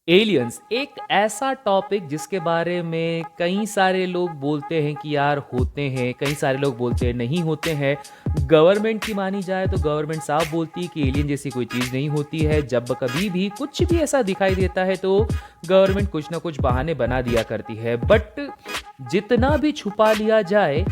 Aliens एक ऐसा topic जिसके बारे में कई सारे लोग बोलते हैं कि यार होते हैं, कई सारे लोग बोलते हैं नहीं होते हैं। गवर्नमेंट की मानी जाए तो गवर्नमेंट साफ बोलती है कि एलियन जैसी कोई चीज़ नहीं होती है। जब कभी भी कुछ भी ऐसा दिखाई देता है तो गवर्नमेंट कुछ ना कुछ बहाने बना दिया करती है। बट जितना भी छुपा लिया जाए,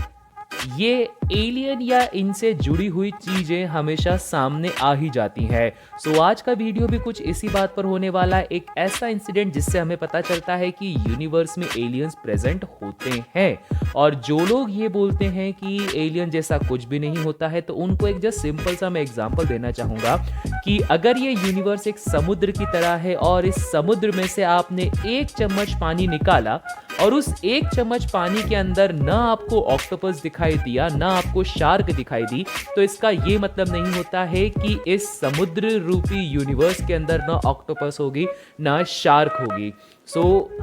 ये एलियन या इनसे जुड़ी हुई चीजें हमेशा सामने आ ही जाती हैं। सो आज का वीडियो भी कुछ इसी बात पर होने वाला है, एक ऐसा इंसिडेंट जिससे हमें पता चलता है कि यूनिवर्स में एलियंस प्रेजेंट होते हैं। और जो लोग ये बोलते हैं कि एलियन जैसा कुछ भी नहीं होता है, तो उनको एक जस्ट सिंपल सा मैं एग्जांपल देना चाहूंगा कि अगर ये यूनिवर्स एक समुद्र की तरह है और इस समुद्र में से आपने एक चम्मच पानी निकाला और उस एक चम्मच पानी के अंदर ना आपको ऑक्टोपस दिखाई दिया ना आपको शार्क दिखाई दी, तो इसका ये मतलब नहीं होता है कि इस समुद्र रूपी यूनिवर्स के अंदर ना ऑक्टोपस होगी ना शार्क होगी।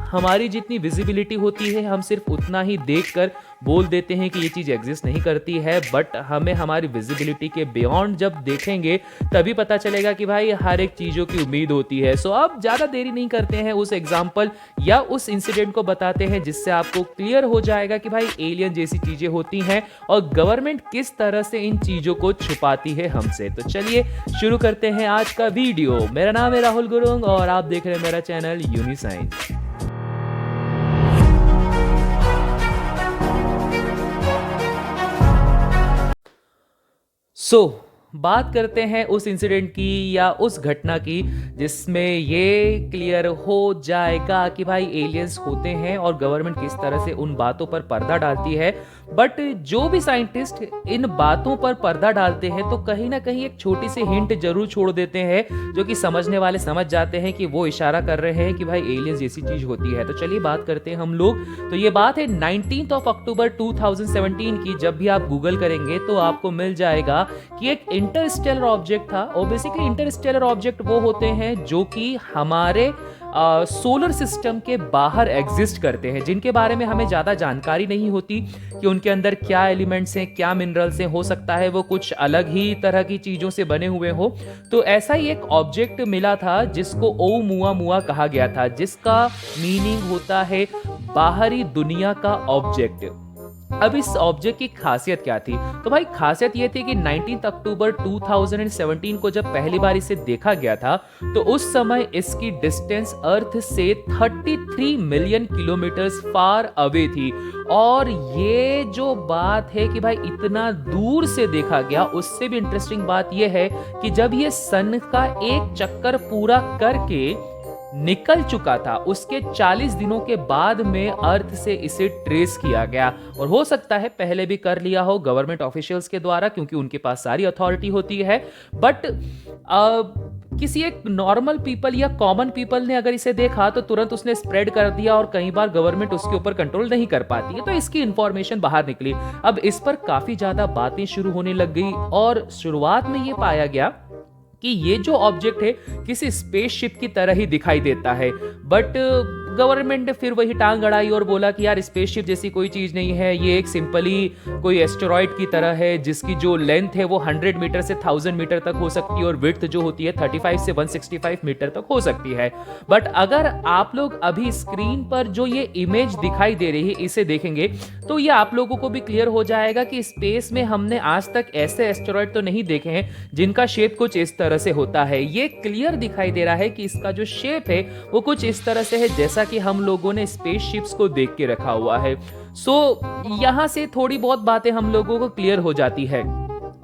हमारी जितनी विजिबिलिटी होती है हम सिर्फ उतना ही देखकर बोल देते हैं कि ये चीज़ एग्जिस्ट नहीं करती है, बट हमें हमारी विजिबिलिटी के बियॉन्ड जब देखेंगे तभी पता चलेगा कि भाई हर एक चीज़ों की उम्मीद होती है। अब ज़्यादा देरी नहीं करते हैं, उस एग्जाम्पल या उस इंसिडेंट को बताते हैं जिससे आपको क्लियर हो जाएगा कि भाई एलियन जैसी चीज़ें होती हैं और गवर्नमेंट किस तरह से इन चीज़ों को छुपाती है हमसे। तो चलिए शुरू करते हैं आज का वीडियो। मेरा नाम है राहुल गुरुंग और आप देख रहे हैं मेरा चैनल यूनिसाइंस। सो बात करते हैं उस इंसिडेंट की या उस घटना की जिसमें ये क्लियर हो जाएगा कि भाई एलियंस होते हैं और गवर्नमेंट किस तरह से उन बातों पर पर्दा डालती है। बट जो भी साइंटिस्ट इन बातों पर पर्दा डालते हैं तो कहीं ना कहीं एक छोटी सी हिंट जरूर छोड़ देते हैं जो कि समझने वाले समझ जाते हैं कि वो इशारा कर रहे हैं कि भाई एलियंस जैसी चीज होती है। तो चलिए बात करते हैं हम लोग। तो ये बात है 19 अक्टूबर 2017 की। जब भी आप गूगल करेंगे तो आपको मिल जाएगा कि एक इंटरस्टेलर ऑब्जेक्ट था। और बेसिकली इंटरस्टेलर ऑब्जेक्ट वो होते हैं जो कि हमारे सोलर सिस्टम के बाहर एग्जिस्ट करते हैं, जिनके बारे में हमें ज़्यादा जानकारी नहीं होती कि उनके अंदर क्या एलिमेंट्स हैं, क्या मिनरल्स हैं। हो सकता है वो कुछ अलग ही तरह की चीज़ों से बने हुए हो। तो ऐसा ही एक ऑब्जेक्ट मिला था जिसको ओमुआमुआ कहा गया था, जिसका मीनिंग होता है बाहरी दुनिया का ऑब्जेक्ट। अब इस ऑब्जेक्ट की खासियत क्या थी? तो भाई खासियत ये थी कि 19 अक्टूबर 2017 को जब पहली बार इसे देखा गया था तो उस समय इसकी डिस्टेंस अर्थ से 33 मिलियन किलोमीटर्स फार अवे थी। और ये जो बात है कि भाई इतना दूर से देखा गया, उससे भी इंटरेस्टिंग बात यह है कि जब ये सन का एक चक्कर पूरा करके निकल चुका था उसके 40 दिनों के बाद में अर्थ से इसे ट्रेस किया गया। और हो सकता है पहले भी कर लिया हो गवर्नमेंट ऑफिशियल्स के द्वारा, क्योंकि उनके पास सारी अथॉरिटी होती है। बट किसी एक नॉर्मल पीपल या कॉमन पीपल ने अगर इसे देखा तो तुरंत उसने स्प्रेड कर दिया और कई बार गवर्नमेंट उसके ऊपर कंट्रोल नहीं कर पाती है, तो इसकी इंफॉर्मेशन बाहर निकली। अब इस पर काफी ज्यादा बातें शुरू होने लग गई और शुरुआत में ये पाया गया कि ये जो ऑब्जेक्ट है किसी स्पेसशिप की तरह ही दिखाई देता है। बट गवर्नमेंट ने फिर वही टांग अड़ाई और बोला कि यार स्पेसशिप जैसी कोई चीज नहीं है, ये एक सिंपली कोई एस्टेरॉइड की तरह है जिसकी जो लेंथ है वो 100 मीटर से 1000 मीटर तक हो सकती है और विड्थ जो होती है 35 से 165 मीटर तक हो सकती है। बट अगर आप लोग अभी स्क्रीन पर जो ये इमेज दिखाई दे रही है इसे देखेंगे तो ये आप लोगों को भी क्लियर हो जाएगा कि स्पेस में हमने आज तक ऐसे एस्टेरॉइड तो नहीं देखे हैं जिनका शेप कुछ इस तरह से होता है। ये क्लियर दिखाई दे रहा है कि इसका जो शेप है वो कुछ इस तरह से है जैसा कि हम लोगों ने स्पेसशिप्स को देख के रखा हुआ है। यहां से थोड़ी बहुत बातें हम लोगों को क्लियर हो जाती है।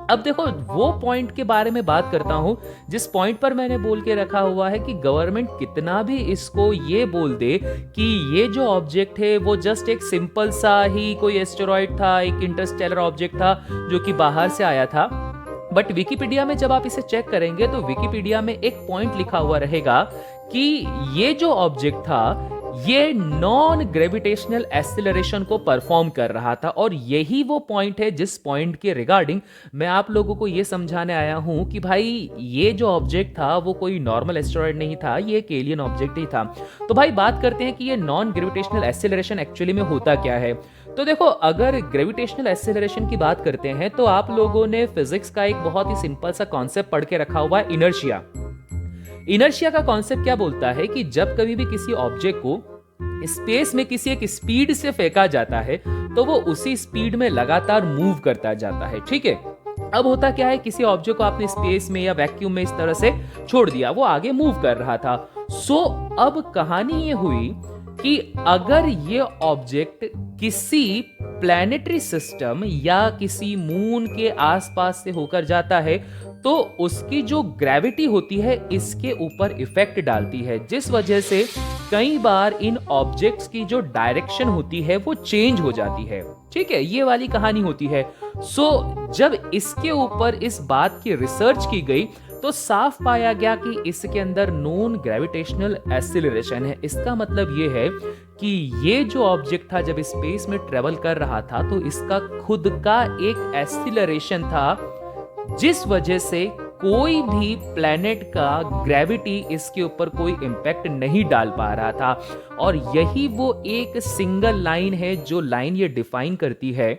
अब देखो वो पॉइंट के बारे में बात करता हूं जिस पॉइंट पर मैंने बोल के रखा हुआ है कि गवर्नमेंट कितना भी इसको ये बोल दे कि ये जो ऑब्जेक्ट है वो जस्ट एक सिंपल सा ही कोई एस्टेरॉइड था, एक इंटरस्टेलर ऑब्जेक्ट था जो कि बाहर से आया था। बट विकिपीडिया में जब आप इसे चेक करेंगे तो विकिपीडिया में एक पॉइंट लिखा हुआ रहेगा कि ये जो ऑब्जेक्ट था ये नॉन ग्रेविटेशनल एक्सेलरेशन को परफॉर्म कर रहा था। और यही वो पॉइंट है जिस पॉइंट के रिगार्डिंग मैं आप लोगों को ये समझाने आया हूं कि भाई ये जो ऑब्जेक्ट था वो कोई नॉर्मल एस्टेरॉइड नहीं था, ये एक एलियन ऑब्जेक्ट ही था। तो भाई बात करते हैं कि ये नॉन ग्रेविटेशनल एक्सेलरेशन एक्चुअली में होता क्या है। तो देखो अगर ग्रेविटेशनल एक्सेलरेशन की बात करते हैं तो आप लोगों ने फिजिक्स का एक बहुत ही सिंपल सा कॉन्सेप्ट पढ़ के रखा हुआ है, इनर्शिया। इनर्शिया का कॉन्सेप्ट क्या बोलता है कि जब कभी भी किसी ऑब्जेक्ट को स्पेस में किसी एक स्पीड से फेंका जाता है तो वो उसी स्पीड में लगातार मूव करता जाता है, ठीक है। अब होता क्या है, किसी ऑब्जेक्ट को आपने स्पेस में या वैक्यूम में इस तरह से छोड़ दिया, वो आगे मूव कर रहा था। अब कहानी ये हुई कि अगर ये ऑब्जेक्ट किसी प्लैनेटरी सिस्टम या किसी मून के आसपास से होकर जाता है तो उसकी जो ग्रेविटी होती है इसके ऊपर इफेक्ट डालती है, जिस वजह से कई बार इन ऑब्जेक्ट्स की जो डायरेक्शन होती है वो चेंज हो जाती है, ठीक है। ये वाली कहानी होती है। जब इसके ऊपर इस बात की रिसर्च की गई तो साफ पाया गया कि इसके अंदर नॉन ग्रेविटेशनल एक्सीलरेशन है। इसका मतलब ये है कि ये जो ऑब्जेक्ट था जब स्पेस में ट्रेवल कर रहा था तो इसका खुद का एक एक्सीलरेशन था, जिस वजह से कोई भी प्लेनेट का ग्रेविटी इसके ऊपर कोई इंपैक्ट नहीं डाल पा रहा था। और यही वो एक सिंगल लाइन है जो लाइन ये डिफाइन करती है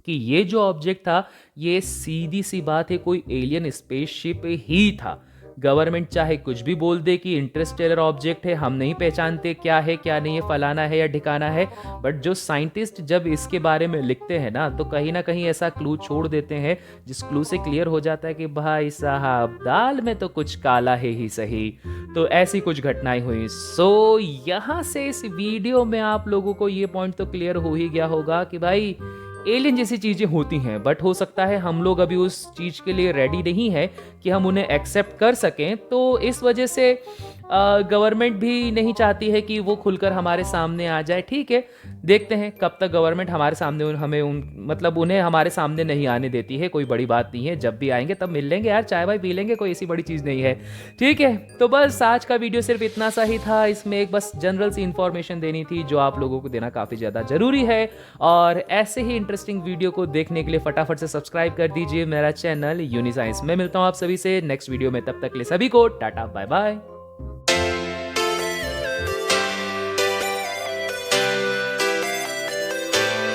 कि ये जो ऑब्जेक्ट था ये सीधी सी बात है कोई एलियन स्पेसशिप ही था। गवर्नमेंट चाहे कुछ भी बोल दे कि इंटरस्टेलर ऑब्जेक्ट है, हम नहीं पहचानते क्या है क्या नहीं है, फलाना है या ठिकाना है, बट जो साइंटिस्ट जब इसके बारे में लिखते हैं ना तो कहीं ना कहीं ऐसा क्लू छोड़ देते हैं जिस क्लू से क्लियर हो जाता है कि भाई साहब दाल में तो कुछ काला है ही सही। तो ऐसी कुछ घटनाएं हुई। यहाँ से इस वीडियो में आप लोगों को ये पॉइंट तो क्लियर हो ही गया होगा कि भाई एलियन जैसी चीजें होती हैं, बट हो सकता है हम लोग अभी उस चीज के लिए रेडी नहीं है कि हम उन्हें एक्सेप्ट कर सकें। तो इस वजह से गवर्नमेंट भी नहीं चाहती है कि वो खुलकर हमारे सामने आ जाए, ठीक है। देखते हैं कब तक गवर्नमेंट हमारे सामने उन्हें हमारे सामने नहीं आने देती है। कोई बड़ी बात नहीं है, जब भी आएंगे तब मिल लेंगे यार, चाय वाय पी लेंगे, कोई ऐसी बड़ी चीज़ नहीं है, ठीक है। तो बस आज का वीडियो सिर्फ इतना सा ही था। इसमें एक बस जनरल सी इन्फॉर्मेशन देनी थी जो आप लोगों को देना काफ़ी ज़्यादा ज़रूरी है। और ऐसे ही इंटरेस्टिंग वीडियो को देखने के लिए फटाफट से सब्सक्राइब कर दीजिए मेरा चैनल यूनिसाइंस। मैं मिलता हूँ आप सभी से नेक्स्ट वीडियो में, तब तक के लिए सभी को टाटा बाय बाय।